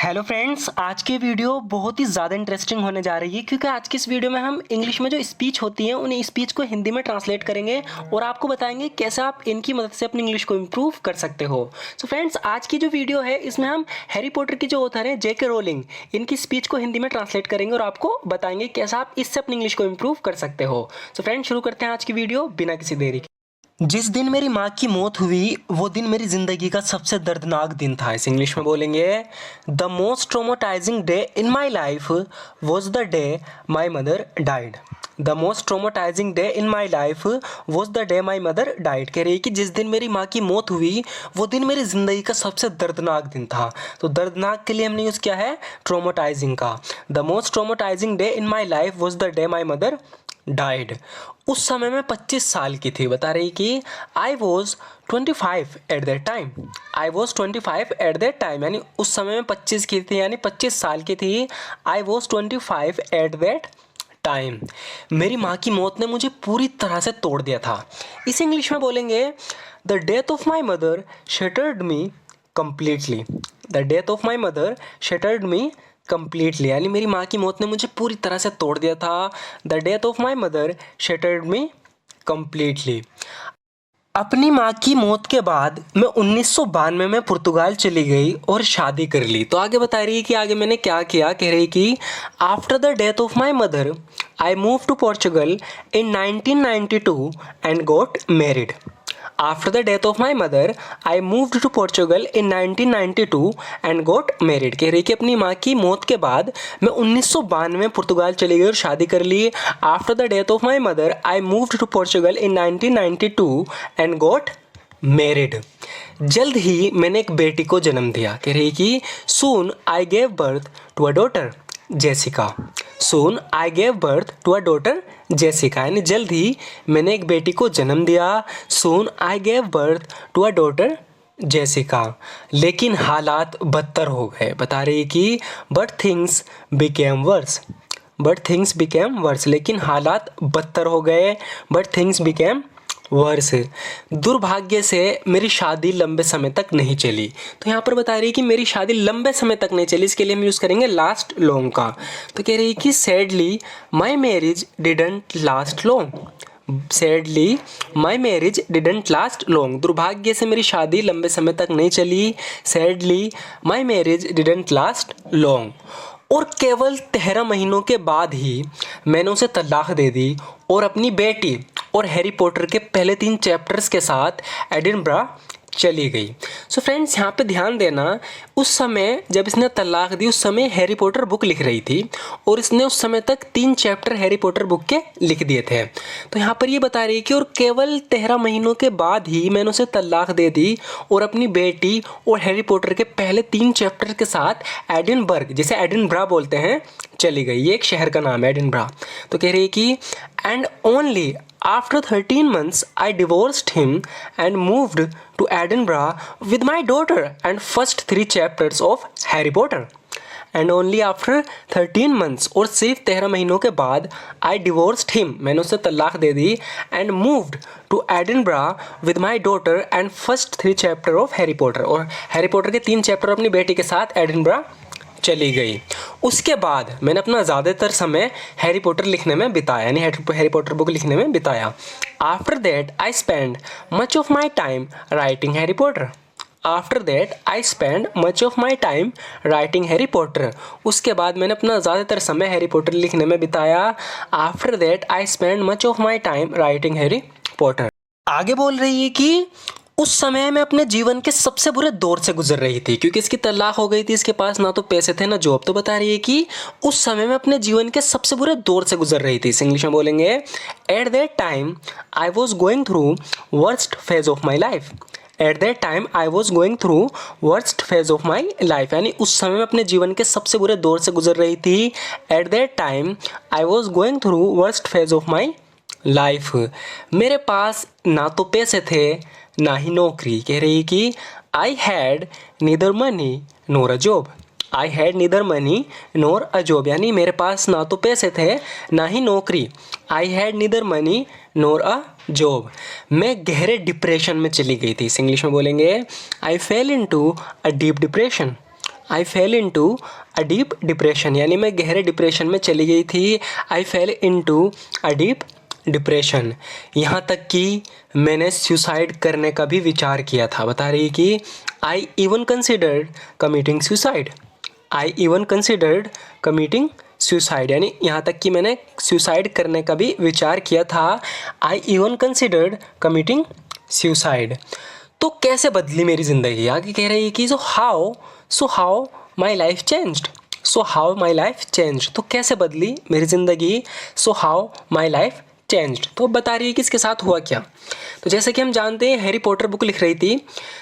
Hello friends, आज की video बहुत ही ज़्यादा इंटरेस्टिंग होने जा रही है क्योंकि आज की इस वीडियो में हम इंग्लिश में जो स्पीच होती हैं उन स्पीच को हिंदी में ट्रांसलेट करेंगे और आपको बताएंगे कैसे आप इनकी मदद से अपनी इंग्लिश को इम्प्रूव कर सकते हो। सो फ्रेंड्स, आज की जो वीडियो है इसमें हम हैरी पॉटर की जो ऑथर हैं J.K. रोलिंग, इनकी स्पीच को हिंदी में ट्रांसलेट करेंगे और आपको बताएंगे कैसे आप इससे अपनी इंग्लिश को इम्प्रूव कर सकते हो। सो फ्रेंड्स, शुरू करते हैं आज की वीडियो बिना किसी देरी के। जिस दिन मेरी माँ की मौत हुई वो दिन मेरी ज़िंदगी का सबसे दर्दनाक दिन था। इस इंग्लिश में बोलेंगे, the most traumatising day in my life was the day my mother died. The most traumatising day in my life was the day my mother died. कह रही है कि जिस दिन मेरी माँ की मौत हुई वो दिन मेरी ज़िंदगी का सबसे दर्दनाक दिन था। तो दर्दनाक के लिए हमने यूज़ किया है ट्रोमाटाइजिंग का। The most traumatising day in my life was the day my mother died. उस समय मैं 25 साल की थी। बता रही कि I was 25 at that time. I was 25 at that time, यानी उस समय में 25 की थी, यानी 25 साल की थी। I was 25 at that time. मेरी माँ की मौत ने मुझे पूरी तरह से तोड़ दिया था। इस इंग्लिश में बोलेंगे, the death of my mother shattered me completely. The death of my mother shattered me completely, यानी मेरी माँ की मौत ने मुझे पूरी तरह से तोड़ दिया था। The death of my mother shattered me completely. अपनी माँ की मौत के बाद मैं 1992 में पुर्तगाल चली गई और शादी कर ली। तो आगे बता रही है कि आगे मैंने क्या किया। कह रही कि after the death of my mother I move to Portugal in 1992 and got married. After the death of my mother, I moved to Portugal in 1992 and got married। कह रही कि अपनी माँ की मौत के बाद मैं 1992 में पुर्तगाल चली गई और शादी कर ली। After the death of my mother, I moved to Portugal in 1992 and got married। जल्द ही मैंने एक बेटी को जन्म दिया। कह रही कि Soon I gave birth to a daughter, Jessica. Soon I gave birth to a daughter, Jessica, यानी जल्द ही मैंने एक बेटी को जन्म दिया। Soon I gave birth to a daughter, Jessica. लेकिन हालात बदतर हो गए। बता रही कि but things became worse। but things became worse, लेकिन हालात बदतर हो गए। but things became वर्ष। दुर्भाग्य से मेरी शादी लंबे समय तक नहीं चली। तो यहाँ पर बता रही है कि मेरी शादी लंबे समय तक नहीं चली, इसके लिए हम यूज़ करेंगे लास्ट लॉन्ग का। तो कह रही है कि sadly my marriage didn't last long. Sadly my marriage didn't last long, दुर्भाग्य से मेरी शादी लंबे समय तक नहीं चली। Sadly my marriage didn't last long. और केवल 13 महीनों के बाद ही मैंने उसे तलाक दे दी और अपनी बेटी और हैरी पॉटर के पहले 3 चैप्टर्स के साथ एडिनब्रा चली गई। सो फ्रेंड्स, यहाँ पे ध्यान देना, उस समय जब इसने तलाक दी उस समय हैरी पॉटर बुक लिख रही थी और इसने उस समय तक 3 चैप्टर हैरी पॉटर बुक के लिख दिए थे। तो यहाँ पर ये बता रही है कि और केवल 13 महीनों के बाद ही मैंने उसे तलाक दे दी और अपनी बेटी और हैरी पॉटर के पहले 3 चैप्टर के साथ एडिनबर्ग, जिसे एडिनब्रा बोलते हैं, चली गई। ये एक शहर का नाम है, एडिनब्रा। तो कह रही है कि and only after 13 months I divorced him and moved to Edinburgh with my daughter and first 3 chapters of Harry Potter। And only after 13 months, और सिर्फ 13 महीनों के बाद I divorced him, मैंने उसे तलाक दे दी, and moved to Edinburgh with my daughter and first 3 chapter of Harry Potter, और Harry Potter के 3 चैप्टर अपनी बेटी के साथ एडिनब्रा चली गई। उसके बाद मैंने अपना ज़्यादातर समय हैरी पॉटर लिखने में बिताया, यानी हैरी पॉटर बुक लिखने में बिताया। After that I spend much of my time writing Harry Potter. After that I spend much of my time writing Harry Potter. उसके बाद मैंने अपना ज़्यादातर समय हैरी पॉटर लिखने में बिताया। After that I spend much of my time writing Harry Potter. आगे बोल रही है कि उस समय मैं अपने जीवन के सबसे बुरे दौर से गुजर रही थी, क्योंकि इसकी तलाक हो गई थी, इसके पास ना तो पैसे थे ना जॉब। तो बता रही है कि उस समय मैं अपने जीवन के सबसे बुरे दौर से गुजर रही थी। इस इंग्लिश में बोलेंगे, at that time I was going through worst phase of my life. At that time I was going through worst phase of my life, यानी उस समय मैं अपने जीवन के सबसे बुरे दौर से गुजर रही थी। At that time I was going through worst phase of my life. मेरे पास ना तो पैसे थे ना ही नौकरी। कह रही कि I had neither money NOR a job. I had neither money NOR a job, यानी मेरे पास ना तो पैसे थे ना ही नौकरी। I had neither money NOR a job. मैं गहरे डिप्रेशन में चली गई थी। इस इंग्लिश में बोलेंगे, I fell into a deep depression. I fell into a deep depression, यानी मैं गहरे डिप्रेशन में चली गई थी। I fell into a deep depression, यहाँ तक कि मैंने सुसाइड करने का भी विचार किया था। बता रही है कि I even considered committing suicide. I even considered committing suicide, यानी यहाँ तक कि मैंने सुसाइड करने का भी विचार किया था। I even considered committing suicide. तो कैसे बदली मेरी ज़िंदगी, आगे कह रही है कि so how my life changed. So how my life changed, तो कैसे बदली मेरी ज़िंदगी, so how my life changed. तो बता रही है कि इसके साथ हुआ क्या। तो जैसे कि हम जानते हैं हैरी पॉटर बुक लिख रही थी,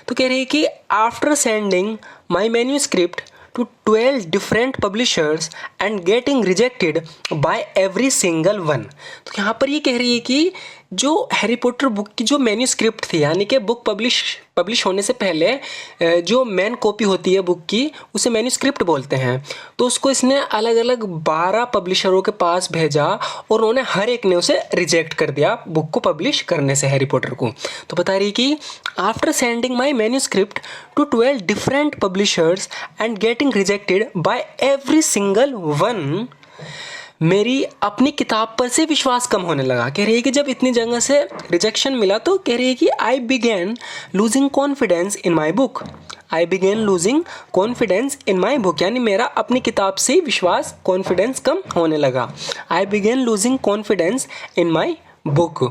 तो कह रही है कि after sending my manuscript to 12 different publishers and getting rejected by every single one। तो यहाँ पर ये कह रही है कि जो हैरी पॉटर बुक की जो मैन्यूस्क्रिप्ट थी, यानी कि बुक पब्लिश होने से पहले जो मेन कॉपी होती है बुक की, उसे मैन्यूस्क्रिप्ट बोलते हैं। तो उसको इसने अलग अलग 12 पब्लिशरों के पास भेजा और उन्होंने हर एक ने उसे रिजेक्ट कर दिया बुक को पब्लिश करने से, हैरी पॉटर को। तो बता रही कि after sending my manuscript to 12 different publishers and getting rejected by every single one, मेरी अपनी किताब पर से विश्वास कम होने लगा। कह रही है कि जब इतनी जगह से रिजेक्शन मिला तो कह रही है कि I began losing confidence in my book. I began losing confidence in my book, यानी मेरा अपनी किताब से विश्वास, कॉन्फिडेंस कम होने लगा। I began losing confidence in my book.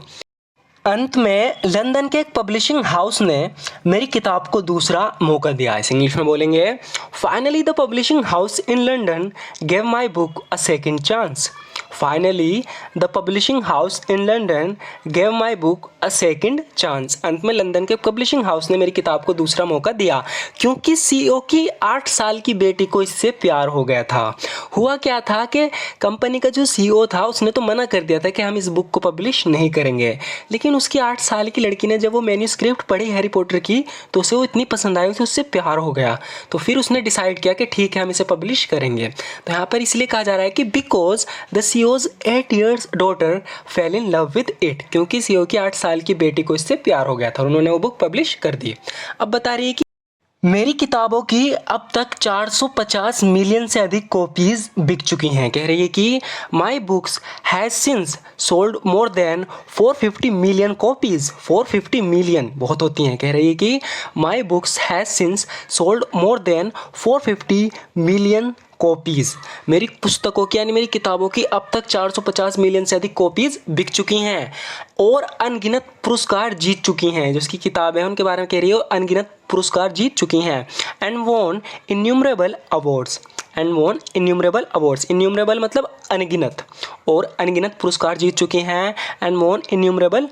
अंत में लंदन के एक पब्लिशिंग हाउस ने मेरी किताब को दूसरा मौका दिया। इसे इंग्लिश में बोलेंगे, finally the publishing house in London gave my book a second chance. Finally the publishing house in London gave my book a second chance. अंत में लंदन के पब्लिशिंग हाउस ने मेरी किताब को दूसरा मौका दिया, क्योंकि सीईओ की 8 साल की बेटी को इससे प्यार हो गया था। हुआ क्या था कि कंपनी का जो सीईओ था उसने तो मना कर दिया था कि हम इस बुक को पब्लिश नहीं करेंगे, लेकिन उसकी 8 साल की लड़की ने जब वो मैन्यूस्क्रिप्ट पढ़ी हैरी पॉटर की तो उसे वो इतनी पसंद आई, उसे उससे प्यार हो गया। तो फिर उसने डिसाइड किया कि ठीक है हम इसे पब्लिश करेंगे। तो यहाँ पर इसलिए कहा जा रहा है कि because the CEOs 8 years daughter fail in love with it, क्योंकि सीईओ की 8 साल की बेटी को इससे प्यार हो गया था और उन्होंने वो बुक पब्लिश कर दी। अब बता रही है कि मेरी किताबों की अब तक 450 मिलियन से अधिक कॉपीज़ बिक चुकी हैं। कह रही है कि my books has since sold more than 450 million copies. 450 million बहुत होती हैं। कह रही है कि my books has since sold more than 450 million copies. मेरी पुस्तकों की यानी मेरी किताबों की अब तक 450 मिलियन से अधिक कॉपीज़ बिक चुकी हैं और अनगिनत पुरस्कार जीत चुकी हैं। जो उसकी किताब है उनके बारे में कह रही है, अनगिनत पुरस्कार जीत चुकी हैं। And won innumerable awards. And won innumerable awards. Innumerable मतलब अनगिनत, और अनगिनत पुरस्कार जीत चुकी हैं। And won innumerable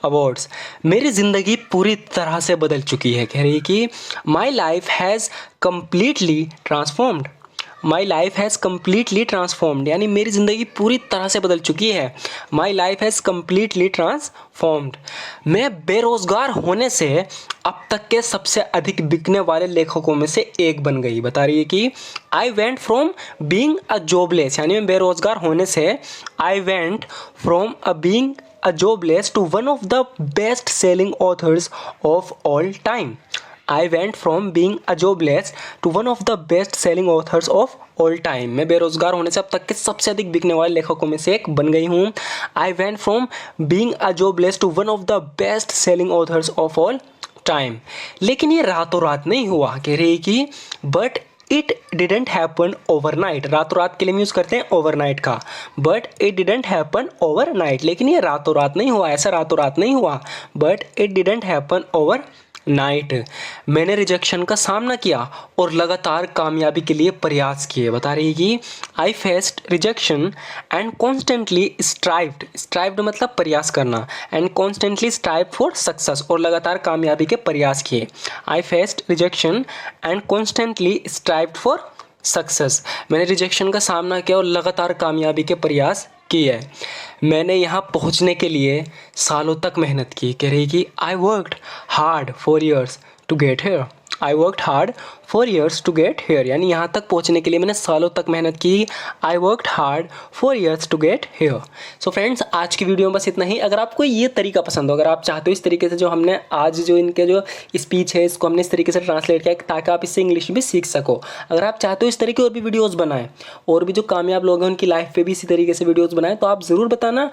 awards. मेरी ज़िंदगी पूरी तरह से बदल चुकी है। कह रही है कि my life has completely transformed. My life has completely transformed, यानी मेरी ज़िंदगी पूरी तरह से बदल चुकी है। My life has completely transformed. मैं बेरोज़गार होने से अब तक के सबसे अधिक बिकने वाले लेखकों में से एक बन गई। बता रही है कि I went from being a jobless, यानी मैं बेरोज़गार होने से I went from being a jobless to one of the best selling authors of all time. I went from being a jobless to one of the best selling authors of all time। मैं बेरोज़गार होने से अब तक के सबसे अधिक बिकने वाले लेखकों में से एक बन गई हूँ। I went from being a jobless to one of the best selling authors of all time। लेकिन ये रातों रात नहीं हुआ। कह रही है कि but it didn't happen overnight। रातों रात के लिए यूज़ करते हैं overnight का। but it didn't happen overnight, लेकिन ये रातों रात नहीं हुआ, ऐसा रातों रात नहीं हुआ। but it didn't happen overnight। मैंने रिजेक्शन का सामना किया और लगातार कामयाबी के लिए प्रयास किए। बता रही है कि I faced rejection and constantly strived मतलब प्रयास करना, and constantly strive for success, और लगातार कामयाबी के प्रयास किए। I faced rejection and constantly strived for success. मैंने रिजेक्शन का सामना किया और लगातार कामयाबी के प्रयास की है। मैंने यहाँ पहुँचने के लिए सालों तक मेहनत की। कह रही कि I worked hard for years to get here. I worked hard 4 years to get here, यानी यहाँ तक पहुँचने के लिए मैंने सालों तक मेहनत की। I worked hard 4 years to get here. So friends, आज की वीडियो में बस इतना ही। अगर आपको ये तरीका पसंद हो, अगर आप चाहते हो इस तरीके से जो हमने आज जो इनके जो स्पीच है इसको हमने इस तरीके से ट्रांसलेट किया ताकि आप इससे इंग्लिश भी सीख सको, अगर आप चाहते हो इस तरीके और भी वीडियोज़ बनाएं और भी जो कामयाब लोग हैं उनकी लाइफ पे भी इसी तरीके से वीडियोज़ बनाएं, तो आप ज़रूर बताना,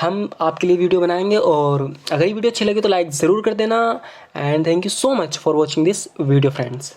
हम आपके लिए वीडियो बनाएंगे। और अगर ये वीडियो अच्छी लगी तो लाइक ज़रूर कर देना। And thank you so much for watching this video friends.